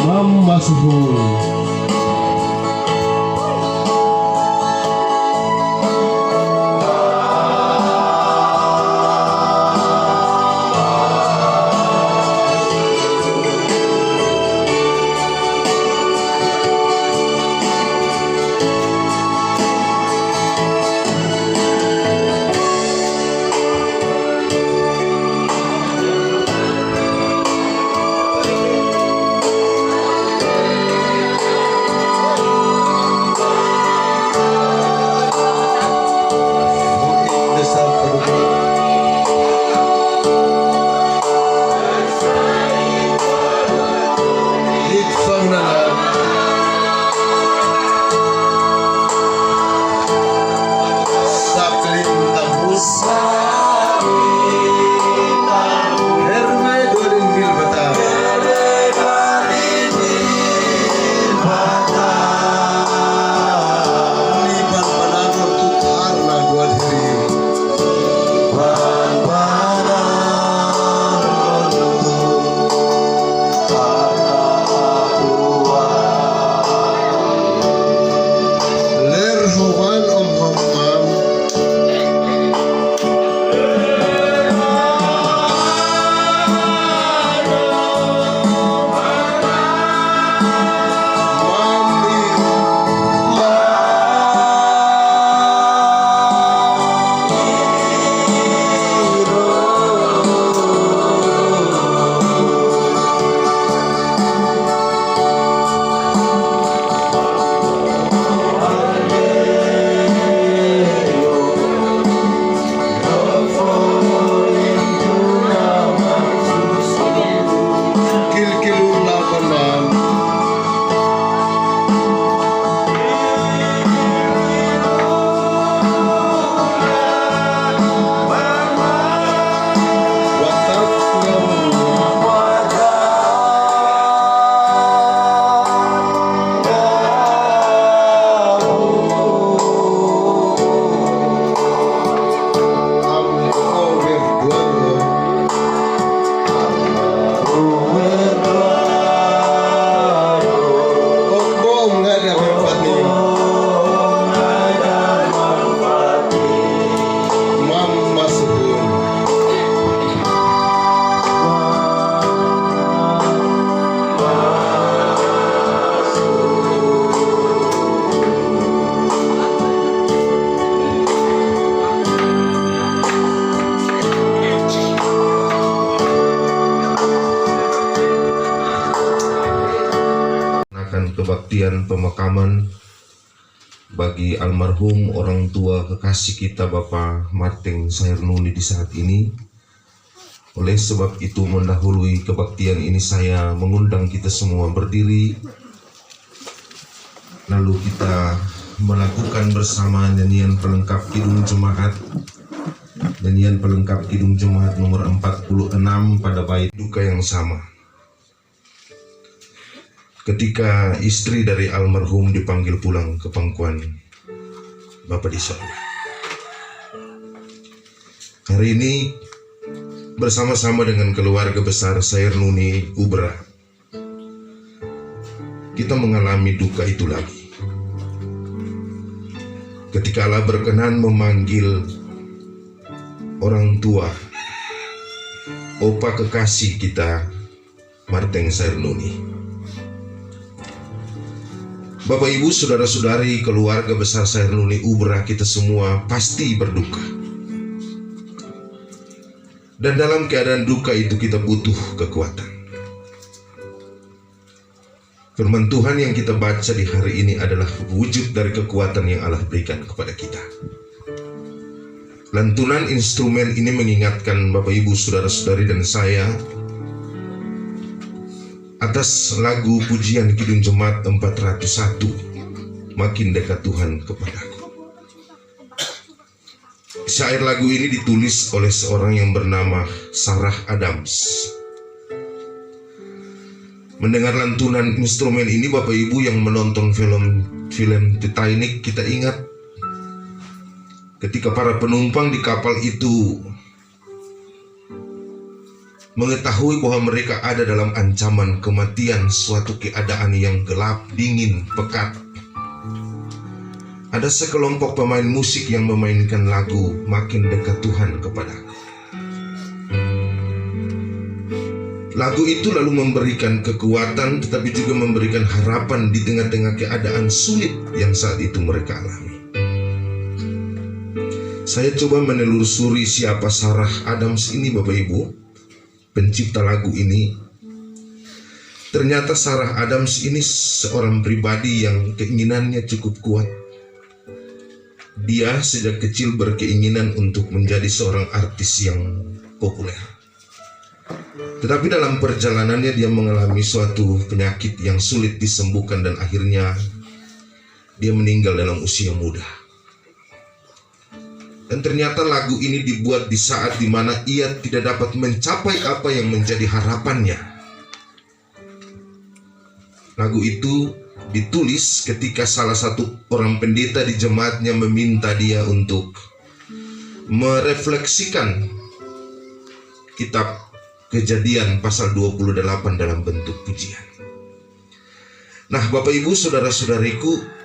Mama Subur. Kebaktian pemakaman bagi almarhum orang tua kekasih kita Bapak Marteng Sairnuni di saat ini. Oleh sebab itu, mendahului kebaktian ini saya mengundang kita semua berdiri, lalu kita melakukan bersama nyanyian pelengkap Kidung Jemaat, nyanyian pelengkap Kidung Jemaat nomor 46 pada bait duka yang sama. Ketika istri dari almarhum dipanggil pulang ke pangkuan Bapa di sorga. Hari ini bersama-sama dengan keluarga besar Sairnuni Ubra, kita mengalami duka itu lagi. Ketika Allah berkenan memanggil orang tua, opa kekasih kita Marteng Sairnuni. Bapak Ibu, saudara-saudari, keluarga besar Sairnuni Ubra, kita semua pasti berduka. Dan dalam keadaan duka itu kita butuh kekuatan. Firman Tuhan yang kita baca di hari ini adalah wujud dari kekuatan yang Allah berikan kepada kita. Lantunan instrumen ini mengingatkan Bapak Ibu, saudara-saudari dan saya atas lagu pujian Kidung Jemaat 401, Makin Dekat Tuhan Kepadaku. Syair lagu ini ditulis oleh seorang yang bernama Sarah Adams. Mendengar lantunan instrumen ini, Bapak Ibu yang menonton film Titanic, kita ingat ketika para penumpang di kapal itu mengetahui bahwa mereka ada dalam ancaman kematian, suatu keadaan yang gelap, dingin, pekat. Ada sekelompok pemain musik yang memainkan lagu Makin Dekat Tuhan Kepadaku. Lagu itu lalu memberikan kekuatan, tetapi juga memberikan harapan di tengah-tengah keadaan sulit yang saat itu mereka alami. Saya coba menelusuri siapa Sarah Adams ini, Bapak Ibu, pencipta lagu ini. Ternyata Sarah Adams ini seorang pribadi yang keinginannya cukup kuat. Dia sejak kecil berkeinginan untuk menjadi seorang artis yang populer. Tetapi dalam perjalanannya dia mengalami suatu penyakit yang sulit disembuhkan dan akhirnya dia meninggal dalam usia muda. Dan ternyata lagu ini dibuat di saat dimana ia tidak dapat mencapai apa yang menjadi harapannya. Lagu itu ditulis ketika salah satu orang pendeta di jemaatnya meminta dia untuk merefleksikan kitab Kejadian pasal 28 dalam bentuk pujian. Nah, Bapak Ibu, saudara-saudariku,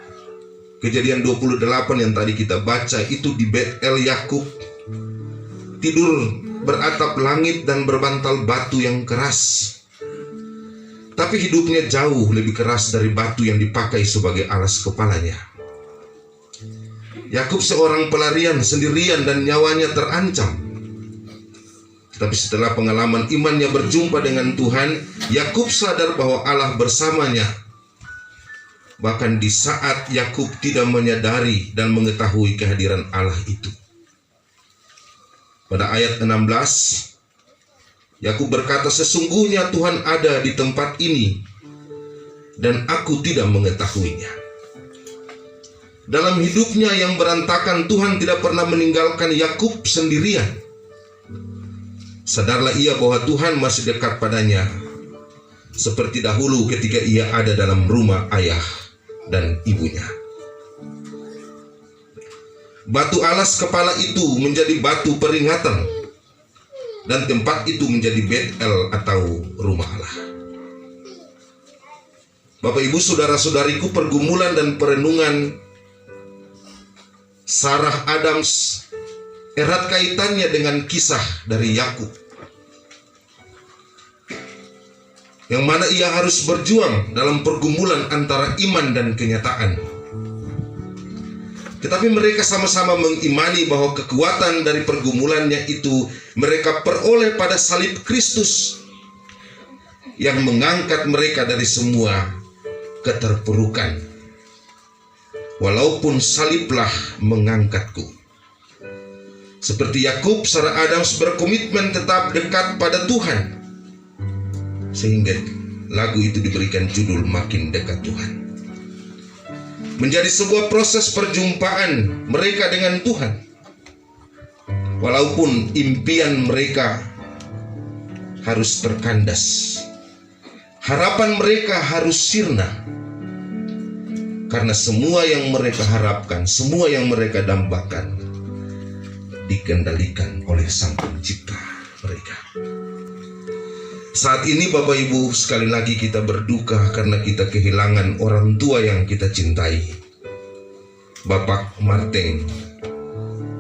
Kejadian 28 yang tadi kita baca itu di Betel Yakub tidur beratap langit dan berbantal batu yang keras. Tapi hidupnya jauh lebih keras dari batu yang dipakai sebagai alas kepalanya. Yakub seorang pelarian sendirian dan nyawanya terancam. Tapi setelah pengalaman imannya berjumpa dengan Tuhan, Yakub sadar bahwa Allah bersamanya. Bahkan di saat Yakub tidak menyadari dan mengetahui kehadiran Allah itu. Pada ayat 16, Yakub berkata, "Sesungguhnya Tuhan ada di tempat ini, dan aku tidak mengetahuinya." Dalam hidupnya yang berantakan, Tuhan tidak pernah meninggalkan Yakub sendirian. Sadarlah ia bahwa Tuhan masih dekat padanya, seperti dahulu ketika ia ada dalam rumah ayah dan ibunya. Batu alas kepala itu menjadi batu peringatan, dan tempat itu menjadi Betel atau rumah Allah. Bapak Ibu, saudara-saudariku, pergumulan dan perenungan Sarah Adams erat kaitannya dengan kisah dari Yakub, yang mana ia harus berjuang dalam pergumulan antara iman dan kenyataan. Tetapi mereka sama-sama mengimani bahwa kekuatan dari pergumulannya itu mereka peroleh pada salib Kristus yang mengangkat mereka dari semua keterpurukan. Walaupun saliblah mengangkatku. Seperti Yakub, Sarah Adams berkomitmen tetap dekat pada Tuhan, sehingga lagu itu diberikan judul Makin Dekat Tuhan. Menjadi sebuah proses perjumpaan mereka dengan Tuhan. Walaupun impian mereka harus terkandas, harapan mereka harus sirna, karena semua yang mereka harapkan, semua yang mereka dambakan dikendalikan oleh Sang Pencipta mereka. Saat ini Bapak Ibu, sekali lagi kita berduka karena kita kehilangan orang tua yang kita cintai, Bapak Marteng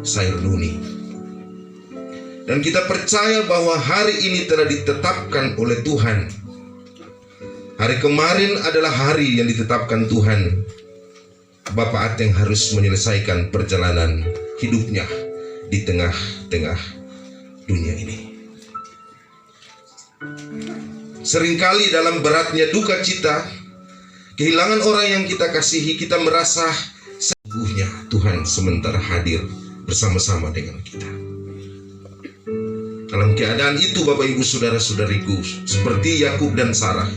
Sairnuni. Dan kita percaya bahwa hari ini telah ditetapkan oleh Tuhan. Hari kemarin adalah hari yang ditetapkan Tuhan. Bapak Ateng harus menyelesaikan perjalanan hidupnya di tengah-tengah dunia ini. Seringkali dalam beratnya duka cita, kehilangan orang yang kita kasihi, kita merasa sesungguhnya Tuhan sementara hadir bersama-sama dengan kita. Dalam keadaan itu Bapak Ibu saudara-saudariku, seperti Yakub dan Sarah,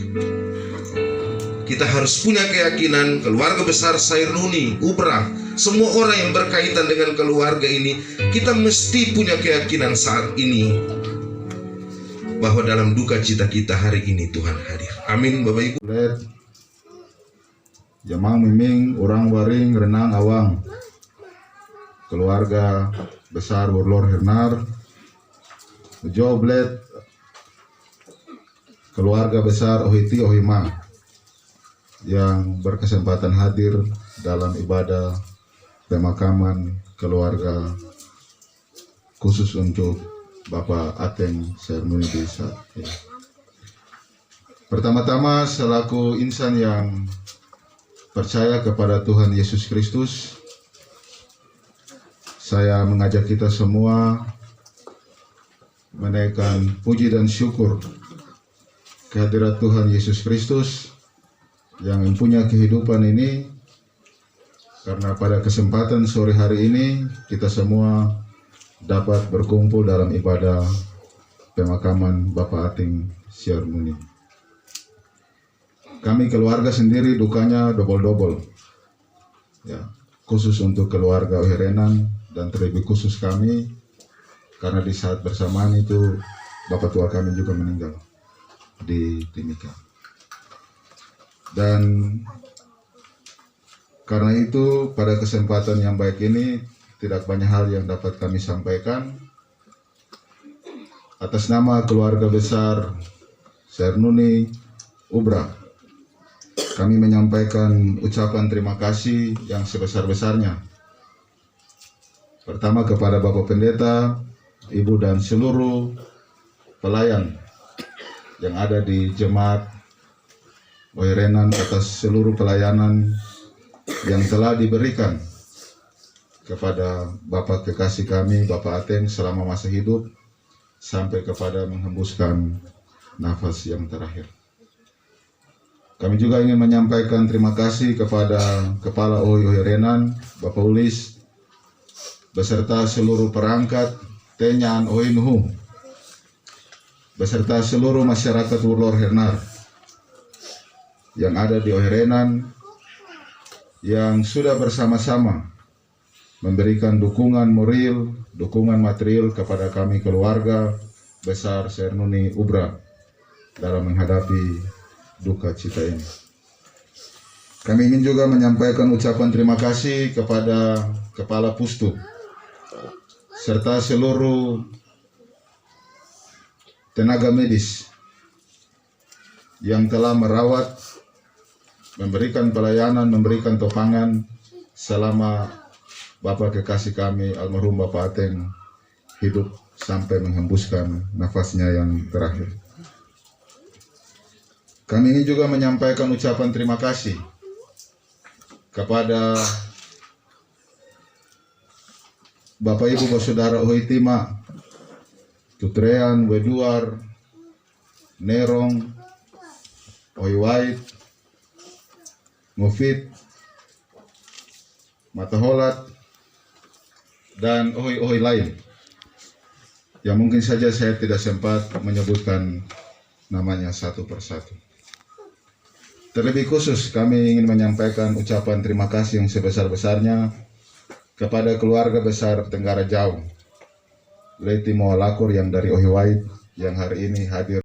kita harus punya keyakinan keluarga besar Sairnuni, Ubra, semua orang yang berkaitan dengan keluarga ini, kita mesti punya keyakinan saat ini bahwa dalam duka cita kita hari ini Tuhan hadir. Amin Bapak Ibu. Jamang miming orang waring renang awang. Keluarga besar Warlord Hernar. Joblet keluarga besar Ohiti Ohima yang berkesempatan hadir dalam ibadah pemakaman keluarga khusus untuk Bapak Ateng Sairnuni di saat ini. Pertama-tama selaku insan yang percaya kepada Tuhan Yesus Kristus, saya mengajak kita semua menaikkan puji dan syukur kehadirat Tuhan Yesus Kristus yang mempunyai kehidupan ini, karena pada kesempatan sore hari ini kita semua dapat berkumpul dalam ibadah pemakaman Bapak Ateng Sairnuni. Kami keluarga sendiri dukanya double-double, ya, khusus untuk keluarga Ohirenan dan terlebih khusus kami, karena di saat bersamaan itu Bapak tua kami juga meninggal di Timika. Dan karena itu pada kesempatan yang baik ini tidak banyak hal yang dapat kami sampaikan. Atas nama keluarga besar Sairnuni Ubra, kami menyampaikan ucapan terima kasih yang sebesar-besarnya. Pertama kepada Bapak Pendeta, Ibu dan seluruh pelayan yang ada di Jemaat Ohirenan atas seluruh pelayanan yang telah diberikan kepada Bapak kekasih kami, Bapak Ateng, selama masa hidup sampai kepada menghembuskan nafas yang terakhir. Kami juga ingin menyampaikan terima kasih kepada Kepala Ohirenan, Bapak Ulis, beserta seluruh perangkat Tenyan Ohinuhu, beserta seluruh masyarakat Wurlor Hernar yang ada di Ohirenan, yang sudah bersama-sama memberikan dukungan moral, dukungan material kepada kami keluarga besar Sairnuni Ubra dalam menghadapi duka cita ini. Kami ingin juga menyampaikan ucapan terima kasih kepada Kepala Pustu serta seluruh tenaga medis yang telah merawat, memberikan pelayanan, memberikan topangan selama Bapak kekasih kami almarhum Bapak Ateng hidup sampai menghembuskan nafasnya yang terakhir. Kami ingin juga menyampaikan ucapan terima kasih kepada Bapak Ibu Saudara Ohitima, Tutrean, Weduar, Nerong, Ohiwait, Mufid, Mataholat, dan ohi-ohi lain yang mungkin saja saya tidak sempat menyebutkan namanya satu persatu. Terlebih khusus kami ingin menyampaikan ucapan terima kasih yang sebesar-besarnya kepada keluarga besar Tenggara Jauh, Leti Moalakur yang dari Ohiwait yang hari ini hadir